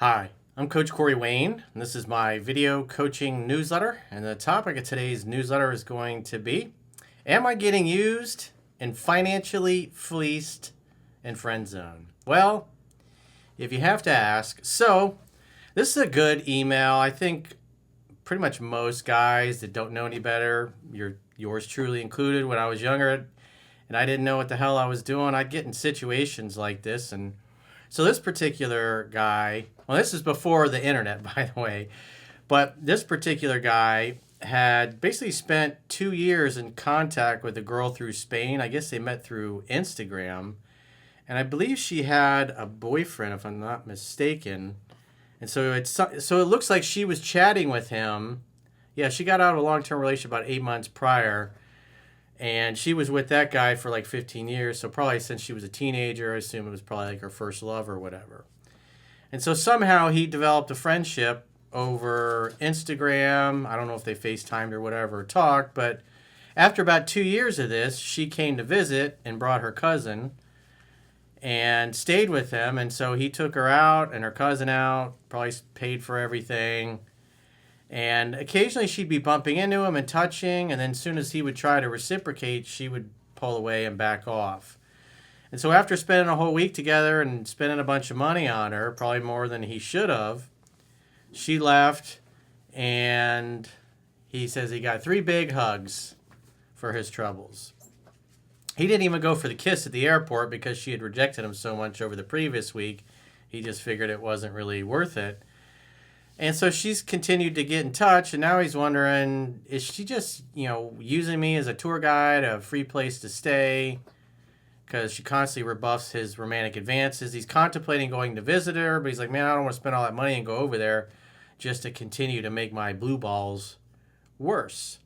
Hi, I'm Coach Corey Wayne, and this is my video coaching newsletter. And the topic of today's newsletter is going to be, am I getting used and financially fleeced in friend zone? Well, if you have to ask, so this is a good email. I think pretty much most guys that don't know any better, yours truly included, when I was younger and I didn't know what the hell I was doing, I'd get in situations like this. And so this particular guy, well, this is before the internet, by the way, but this particular guy had basically spent 2 years in contact with a girl through Spain. I guess they met through Instagram. And I believe she had a boyfriend, if I'm not mistaken. And so it looks like she was chatting with him. Yeah, she got out of a long-term relationship about 8 months prior. And she was with that guy for like 15 years. So probably since she was a teenager, I assume it was probably like her first love or whatever. And so somehow he developed a friendship over Instagram. I don't know if they FaceTimed or whatever, or talked. But after about 2 years of this, she came to visit and brought her cousin and stayed with him. And so he took her out and her cousin out, probably paid for everything. And occasionally she'd be bumping into him and touching, and then as soon as he would try to reciprocate, she would pull away and back off. And so after spending a whole week together and spending a bunch of money on her, probably more than he should have, she left, and he says he got 3 big hugs for his troubles. He didn't even go for the kiss at the airport because she had rejected him so much over the previous week. He just figured it wasn't really worth it. And so she's continued to get in touch, and now he's wondering, is she just, using me as a tour guide, a free place to stay? Because she constantly rebuffs his romantic advances. He's contemplating going to visit her, but he's like, man, I don't want to spend all that money and go over there just to continue to make my blue balls worse.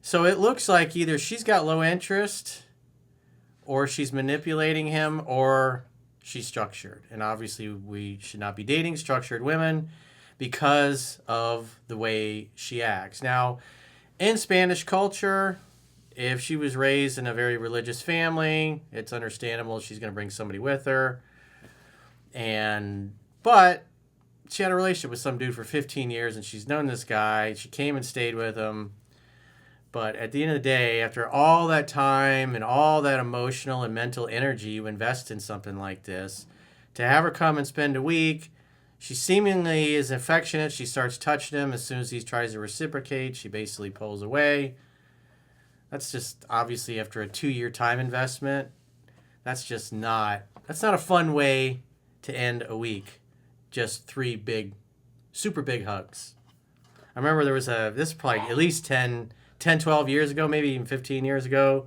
So it looks like either she's got low interest, or she's manipulating him, or she's structured. And obviously we should not be dating structured women because of the way she acts. Now, in Spanish culture, if she was raised in a very religious family, it's understandable she's going to bring somebody with her. But she had a relationship with some dude for 15 years, and she's known this guy. She came and stayed with him. But at the end of the day, after all that time and all that emotional and mental energy you invest in something like this, to have her come and spend a week, she seemingly is affectionate. She starts touching him. As soon as he tries to reciprocate, she basically pulls away. That's just obviously after a 2-year time investment. That's not a fun way to end a week. Just 3 super big hugs. I remember this is probably at least 10, 12 years ago, maybe even 15 years ago.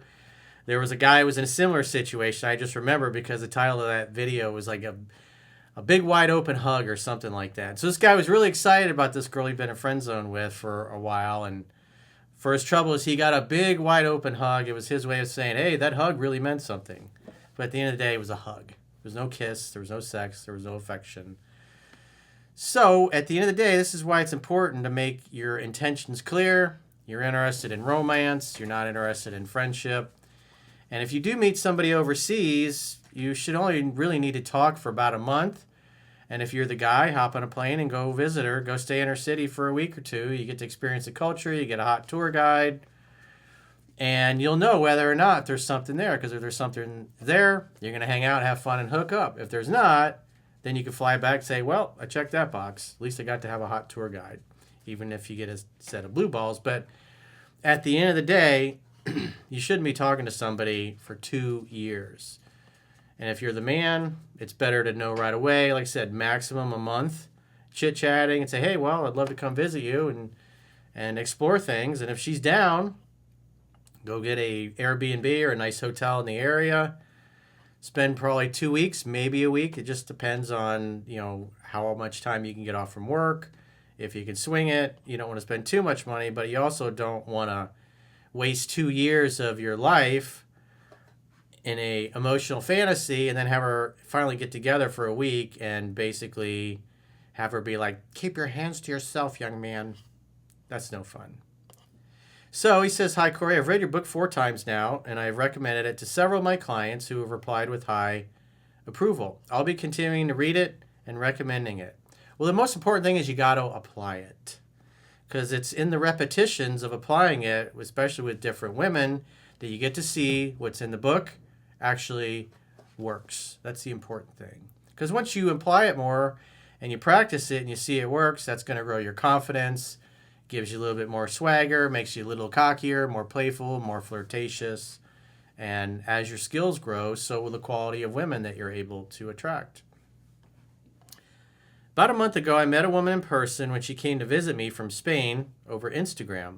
There was a guy who was in a similar situation. I just remember because the title of that video was like a big wide open hug or something like that. So this guy was really excited about this girl he'd been in friend zone with for a while. And for his troubles, he got a big wide open hug. It was his way of saying, hey, that hug really meant something. But at the end of the day, it was a hug. There was no kiss. There was no sex. There was no affection. So at the end of the day, this is why it's important to make your intentions clear. You're interested in romance. You're not interested in friendship. And if you do meet somebody overseas, you should only really need to talk for about a month. And if you're the guy, hop on a plane and go visit her. Go stay in her city for a week or 2. You get to experience the culture. You get a hot tour guide. And you'll know whether or not there's something there. Because if there's something there, you're going to hang out, have fun, and hook up. If there's not, then you can fly back and say, well, I checked that box. At least I got to have a hot tour guide. Even if you get a set of blue balls. But at the end of the day, you shouldn't be talking to somebody for 2 years. And if you're the man, it's better to know right away. Like I said, maximum a month, chit-chatting and say, hey, well, I'd love to come visit you and explore things. And if she's down, go get a Airbnb or a nice hotel in the area. Spend probably 2 weeks, maybe a week. It just depends on, how much time you can get off from work. If you can swing it, you don't want to spend too much money, but you also don't want to waste 2 years of your life in a emotional fantasy and then have her finally get together for a week and basically have her be like, keep your hands to yourself, young man. That's no fun. So he says, hi, Corey. I've read your book 4 times now, and I've recommended it to several of my clients who have replied with high approval. I'll be continuing to read it and recommending it. Well, the most important thing is you got to apply it, because it's in the repetitions of applying it, especially with different women, that you get to see what's in the book actually works. That's the important thing. Because once you apply it more and you practice it and you see it works, that's going to grow your confidence, gives you a little bit more swagger, makes you a little cockier, more playful, more flirtatious. And as your skills grow, so will the quality of women that you're able to attract. About a month ago, I met a woman in person when she came to visit me from Spain over Instagram.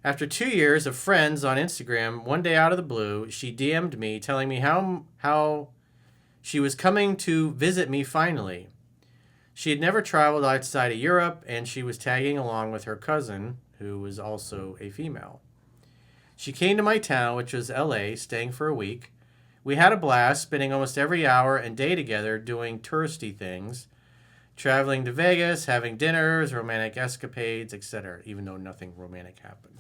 After 2 years of friends on Instagram, one day out of the blue, she DM'd me telling me how she was coming to visit me finally. She had never traveled outside of Europe, and she was tagging along with her cousin, who was also a female. She came to my town, which was LA, staying for a week. We had a blast, spending almost every hour and day together doing touristy things, traveling to Vegas, having dinners, romantic escapades, etc., even though nothing romantic happened.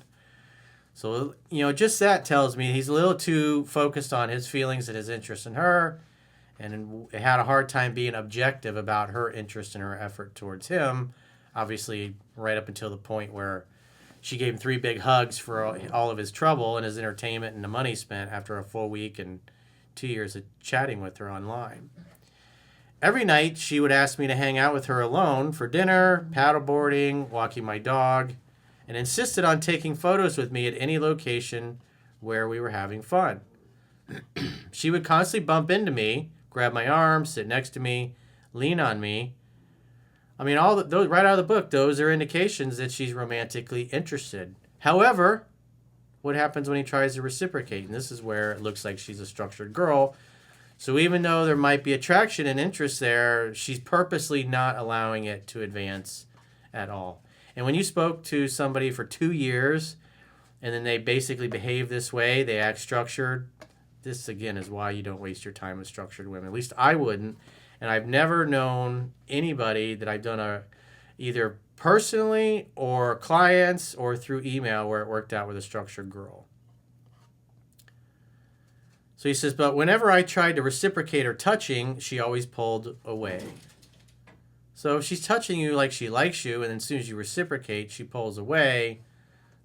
So, just that tells me he's a little too focused on his feelings and his interest in her, and had a hard time being objective about her interest and her effort towards him, obviously right up until the point where she gave him 3 big hugs for all of his trouble and his entertainment and the money spent after a full week and 2 years of chatting with her online. Every night, she would ask me to hang out with her alone for dinner, paddleboarding, walking my dog, and insisted on taking photos with me at any location where we were having fun. She would constantly bump into me, grab my arm, sit next to me, lean on me. I mean, those right out of the book, those are indications that she's romantically interested. However, what happens when he tries to reciprocate? And this is where it looks like she's a structured girl. So even though there might be attraction and interest there, she's purposely not allowing it to advance at all. And when you spoke to somebody for 2 years and then they basically behave this way, they act structured, this again is why you don't waste your time with structured women. At least I wouldn't. And I've never known anybody that I've done either personally or clients or through email where it worked out with a structured girl. So he says, but whenever I tried to reciprocate her touching, she always pulled away. So if she's touching you like she likes you, and then as soon as you reciprocate, she pulls away,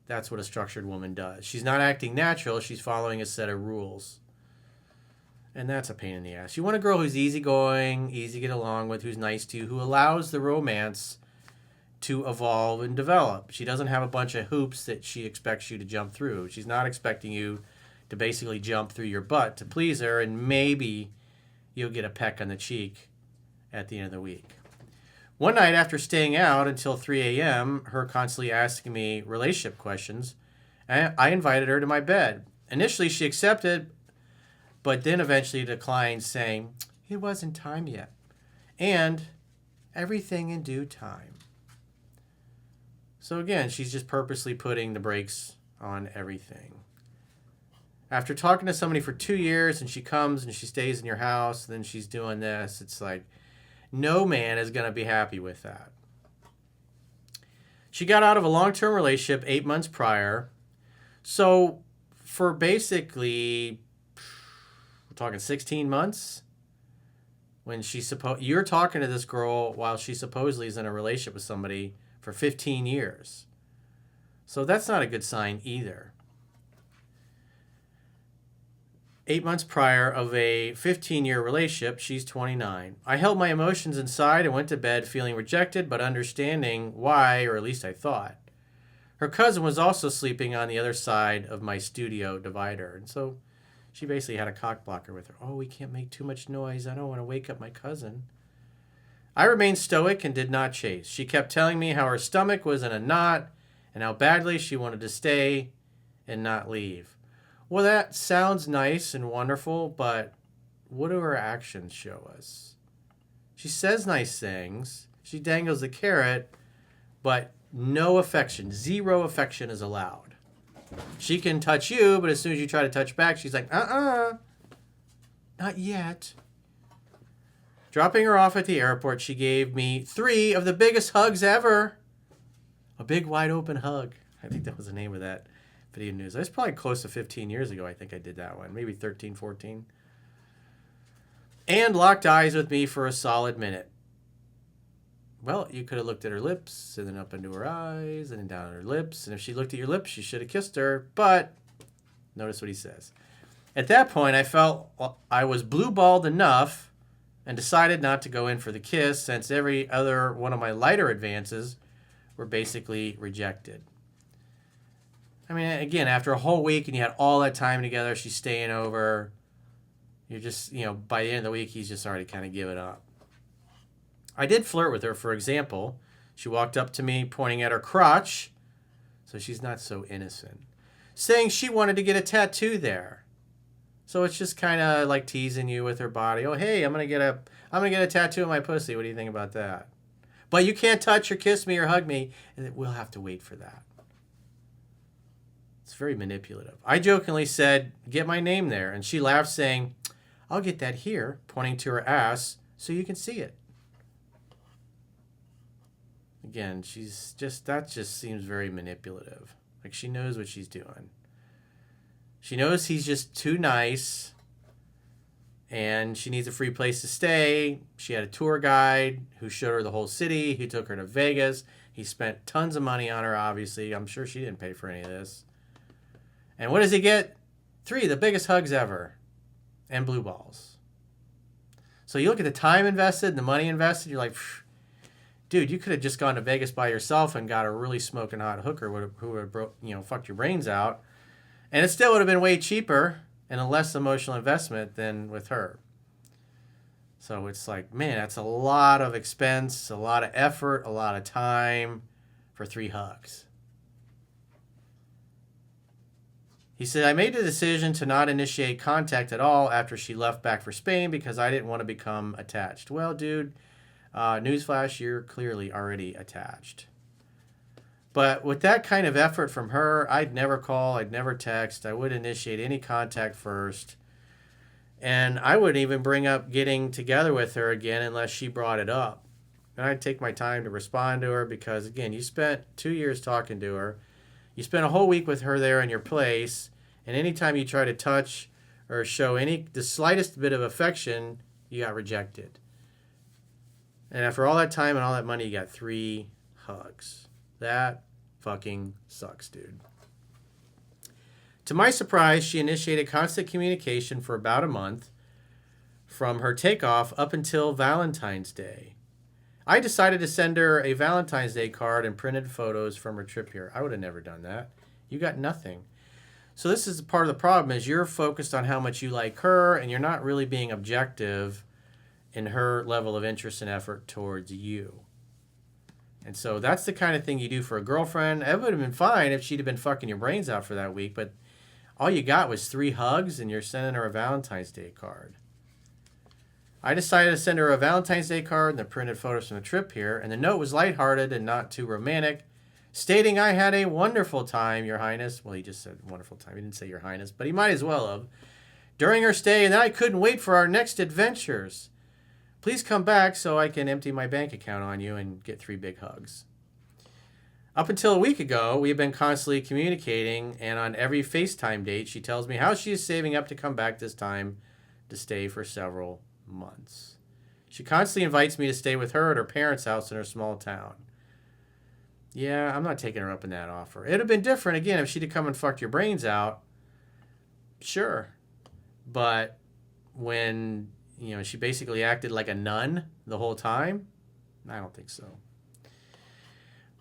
that's what a structured woman does. She's not acting natural. She's following a set of rules. And that's a pain in the ass. You want a girl who's easygoing, easy to get along with, who's nice to you, who allows the romance to evolve and develop. She doesn't have a bunch of hoops that she expects you to jump through. She's not expecting you to basically jump through your butt to please her, and maybe you'll get a peck on the cheek at the end of the week. One night after staying out until 3 a.m., her constantly asking me relationship questions, I invited her to my bed. Initially, she accepted, but then eventually declined, saying, it wasn't time yet, and everything in due time. So again, she's just purposely putting the brakes on everything. After talking to somebody for 2 years, and she comes and she stays in your house, and then she's doing this, it's like, no man is going to be happy with that. She got out of a long-term relationship 8 months prior. So for basically, we're talking 16 months, when you're talking to this girl while she supposedly is in a relationship with somebody for 15 years. So that's not a good sign either. 8 months prior of a 15-year relationship, she's 29. I held my emotions inside and went to bed feeling rejected, but understanding why, or at least I thought. Her cousin was also sleeping on the other side of my studio divider, and so she basically had a cock blocker with her. Oh, we can't make too much noise. I don't want to wake up my cousin. I remained stoic and did not chase. She kept telling me how her stomach was in a knot and how badly she wanted to stay and not leave. Well, that sounds nice and wonderful, but what do her actions show us? She says nice things. She dangles the carrot, but no affection. 0 affection is allowed. She can touch you, but as soon as you try to touch back, she's like, not yet. Dropping her off at the airport, she gave me 3 of the biggest hugs ever. A big, wide open hug. I think that was the name of that video news. That's probably close to 15 years ago, I think I did that one. Maybe 13, 14. And locked eyes with me for a solid minute. Well, you could have looked at her lips and then up into her eyes and then down at her lips. And if she looked at your lips, you should have kissed her. But notice what he says. At that point, I felt I was blue-balled enough and decided not to go in for the kiss since every other one of my lighter advances were basically rejected. I mean, again, after a whole week and you had all that time together, she's staying over. You're just, by the end of the week, he's just already kind of given up. I did flirt with her, for example. She walked up to me pointing at her crotch, so she's not so innocent, saying she wanted to get a tattoo there. So it's just kind of like teasing you with her body. Oh, hey, I'm gonna get a tattoo on my pussy. What do you think about that? But you can't touch or kiss me or hug me, and we'll have to wait for that. It's very manipulative. I jokingly said, get my name there, and she laughed, saying, I'll get that here, pointing to her ass so you can see it. Again, that just seems very manipulative. Like she knows what she's doing. She knows he's just too nice and she needs a free place to stay. She had a tour guide who showed her the whole city. He took her to Vegas. He spent tons of money on her, obviously. I'm sure she didn't pay for any of this. And what does he get? 3, the biggest hugs ever. And blue balls. So you look at the time invested and the money invested, you're like, dude, you could have just gone to Vegas by yourself and got a really smoking hot hooker who would have fucked your brains out. And it still would have been way cheaper and a less emotional investment than with her. So it's like, man, that's a lot of expense, a lot of effort, a lot of time for 3 hugs. He said, I made the decision to not initiate contact at all after she left back for Spain because I didn't want to become attached. Well, dude, newsflash, you're clearly already attached. But with that kind of effort from her, I'd never call, I'd never text, I would initiate any contact first. And I wouldn't even bring up getting together with her again unless she brought it up. And I'd take my time to respond to her because, again, you spent 2 years talking to her. You spent a whole week with her there in your place. And anytime you try to touch or show the slightest bit of affection, you got rejected. And after all that time and all that money, you got 3 hugs. That fucking sucks, dude. To my surprise, she initiated constant communication for about a month from her takeoff up until Valentine's Day. I decided to send her a Valentine's Day card and printed photos from her trip here. I would have never done that. You got nothing. So this is part of the problem is you're focused on how much you like her and you're not really being objective in her level of interest and effort towards you. And so that's the kind of thing you do for a girlfriend. It would have been fine if she'd have been fucking your brains out for that week, but all you got was 3 hugs and you're sending her a Valentine's Day card. I decided to send her a Valentine's Day card and the printed photos from the trip here, and the note was lighthearted and not too romantic, stating I had a wonderful time, Your Highness. Well, he just said wonderful time. He didn't say Your Highness, but he might as well have. During her stay, and then I couldn't wait for our next adventures. Please come back so I can empty my bank account on you and get 3 big hugs. Up until a week ago, we have been constantly communicating, and on every FaceTime date, she tells me how she is saving up to come back this time to stay for several months. She constantly invites me to stay with her at her parents' house in her small town. Yeah, I'm not taking her up on that offer. It would have been different, again, if she'd have come and fucked your brains out. Sure. But when she basically acted like a nun the whole time, I don't think so.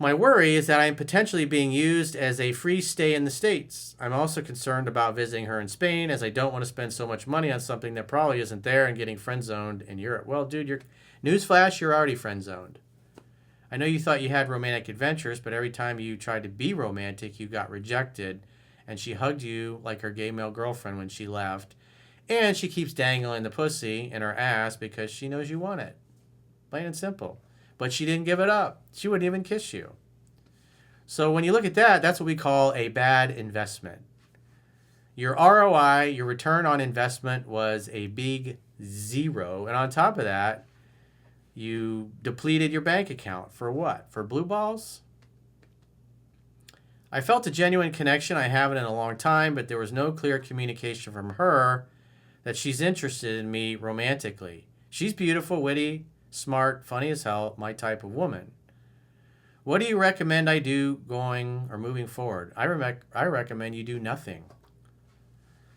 My worry is that I am potentially being used as a free stay in the States. I'm also concerned about visiting her in Spain as I don't want to spend so much money on something that probably isn't there and getting friend-zoned in Europe. Well, dude, newsflash, you're already friend-zoned. I know you thought you had romantic adventures, but every time you tried to be romantic, you got rejected, and she hugged you like her gay male girlfriend when she left, and she keeps dangling the pussy in her ass because she knows you want it. Plain and simple. But she didn't give it up. She wouldn't even kiss you. So when you look at that, that's what we call a bad investment. Your ROI, your return on investment, was a big 0. And on top of that, you depleted your bank account. For what? For blue balls? I felt a genuine connection. I haven't in a long time, but there was no clear communication from her that she's interested in me romantically. She's beautiful, witty, smart, funny as hell, my type of woman. What do you recommend I do going or moving forward? I recommend you do nothing.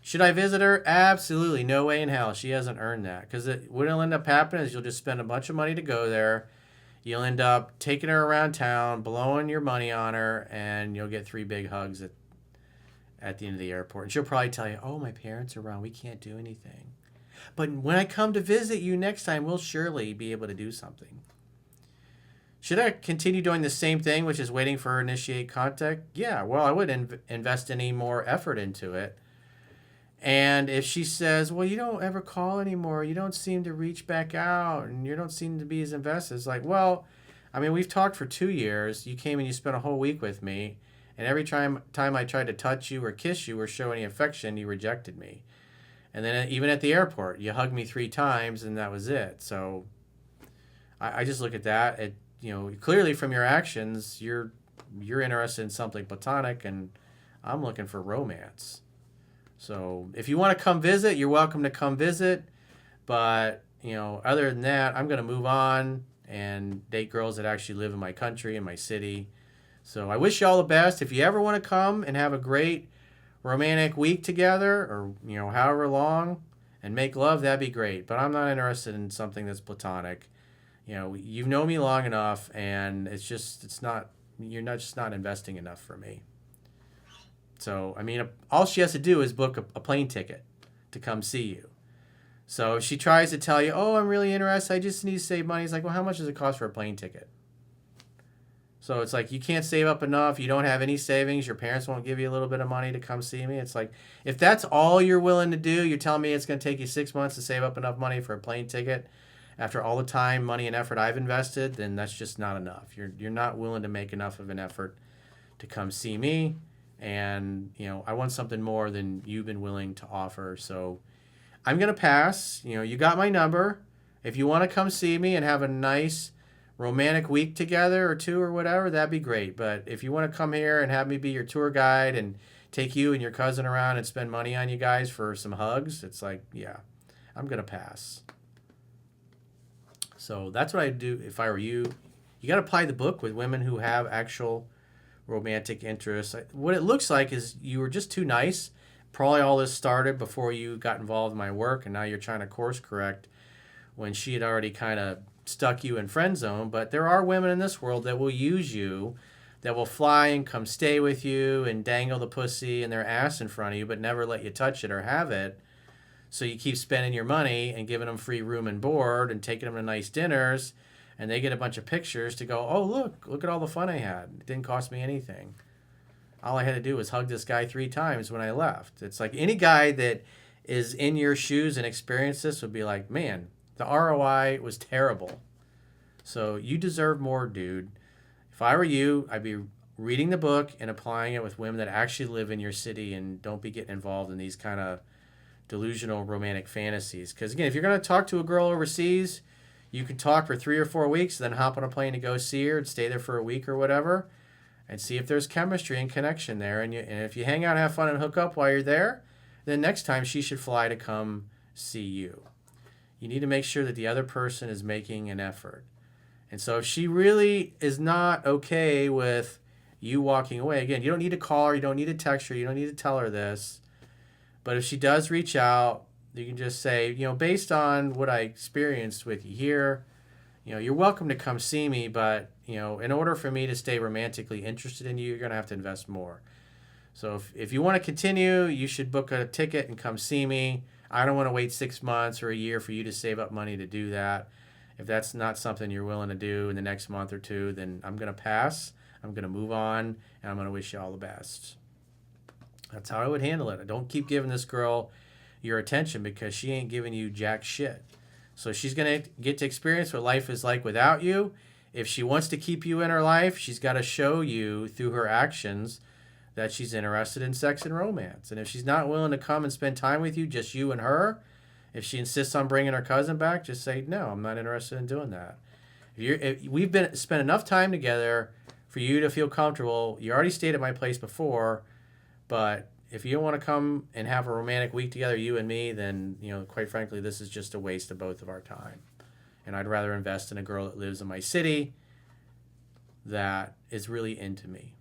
Should I visit her? Absolutely. No way in hell. She hasn't earned that. Because what'll end up happening is you'll just spend a bunch of money to go there. You'll end up taking her around town, blowing your money on her, and you'll get 3 big hugs at the end of the airport. And she'll probably tell you, oh, my parents are around. We can't do anything. But when I come to visit you next time, we'll surely be able to do something. Should I continue doing the same thing, which is waiting for her to initiate contact? Yeah, well, I would invest any more effort into it. And if she says, well, you don't ever call anymore, you don't seem to reach back out, and you don't seem to be as invested, it's like, well, I mean, we've talked for 2 years. You came and you spent a whole week with me, and every time I tried to touch you or kiss you or show any affection, you rejected me. And then even at the airport, you hugged me 3 times, and that was it. So I just look at that. Clearly from your actions, you're interested in something platonic, and I'm looking for romance. So if you want to come visit, you're welcome to come visit. But, other than that, I'm going to move on and date girls that actually live in my country, in my city. So I wish you all the best. If you ever want to come and have a great romantic week together, or, however long, and make love, that'd be great. But I'm not interested in something that's platonic. You've known me long enough, and you're just not investing enough for me. So, I mean, all she has to do is book a plane ticket to come see you. So if she tries to tell you, oh, I'm really interested, I just need to save money, it's like, well, how much does it cost for a plane ticket? So it's like, you can't save up enough, you don't have any savings, your parents won't give you a little bit of money to come see me. It's like, if that's all you're willing to do, you're telling me it's going to take you 6 months to save up enough money for a plane ticket after all the time, money, and effort I've invested, then that's just not enough. You're not willing to make enough of an effort to come see me. And, I want something more than you've been willing to offer. So I'm going to pass. You got my number. If you want to come see me and have a nice romantic week together or 2 or whatever, that'd be great. But if you want to come here and have me be your tour guide and take you and your cousin around and spend money on you guys for some hugs, it's like, yeah, I'm going to pass. So that's what I'd do if I were you. You got to apply the book with women who have actual romantic interests. What it looks like is you were just too nice. Probably all this started before you got involved in my work, and now you're trying to course correct when she had already kind of stuck you in friend zone. But there are women in this world that will use you, that will fly and come stay with you and dangle the pussy and their ass in front of you, but never let you touch it or have it. So you keep spending your money and giving them free room and board and taking them to nice dinners, and they get a bunch of pictures to go, oh, look at all the fun I had. It didn't cost me anything. All I had to do was hug this guy 3 times when I left. It's like any guy that is in your shoes and experienced this would be like, man, the ROI was terrible. So you deserve more, dude. If I were you, I'd be reading the book and applying it with women that actually live in your city, and don't be getting involved in these kind of delusional romantic fantasies. Because, again, if you're going to talk to a girl overseas, you can talk for 3 or 4 weeks, then hop on a plane to go see her and stay there for a week or whatever, and see if there's chemistry and connection there. And if you hang out, have fun, and hook up while you're there, then next time she should fly to come see you. You need to make sure that the other person is making an effort. And so if she really is not okay with you walking away, again, you don't need to call her, you don't need to text her, you don't need to tell her this. But if she does reach out, you can just say, based on what I experienced with you here, you're welcome to come see me, but, in order for me to stay romantically interested in you, you're going to have to invest more. So if you want to continue, you should book a ticket and come see me. I don't want to wait 6 months or a year for you to save up money to do that. If that's not something you're willing to do in the next month or 2, then I'm going to pass. I'm going to move on, and I'm going to wish you all the best. That's how I would handle it. Don't keep giving this girl your attention, because she ain't giving you jack shit. So she's going to get to experience what life is like without you. If she wants to keep you in her life, she's got to show you through her actions that she's interested in sex and romance. And if she's not willing to come and spend time with you, just you and her, if she insists on bringing her cousin back, just say, no, I'm not interested in doing that. If we've spent enough time together for you to feel comfortable. You already stayed at my place before, but if you don't want to come and have a romantic week together, you and me, then, quite frankly, this is just a waste of both of our time. And I'd rather invest in a girl that lives in my city that is really into me.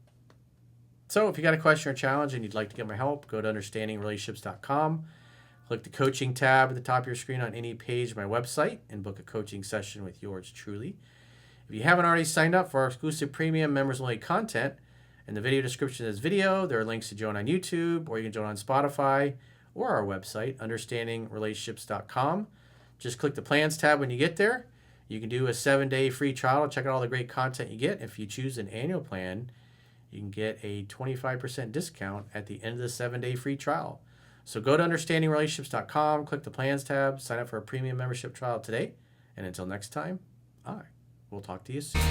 So if you got a question or challenge and you'd like to get my help, go to understandingrelationships.com. Click the coaching tab at the top of your screen on any page of my website and book a coaching session with yours truly. If you haven't already signed up for our exclusive premium members-only content, in the video description of this video, there are links to join on YouTube, or you can join on Spotify or our website, understandingrelationships.com. Just click the plans tab when you get there. You can do a 7-day free trial to check out all the great content you get. If you choose an annual plan, you can get a 25% discount at the end of the 7-day free trial. So go to understandingrelationships.com, click the plans tab, sign up for a premium membership trial today. And until next time, I will talk to you soon.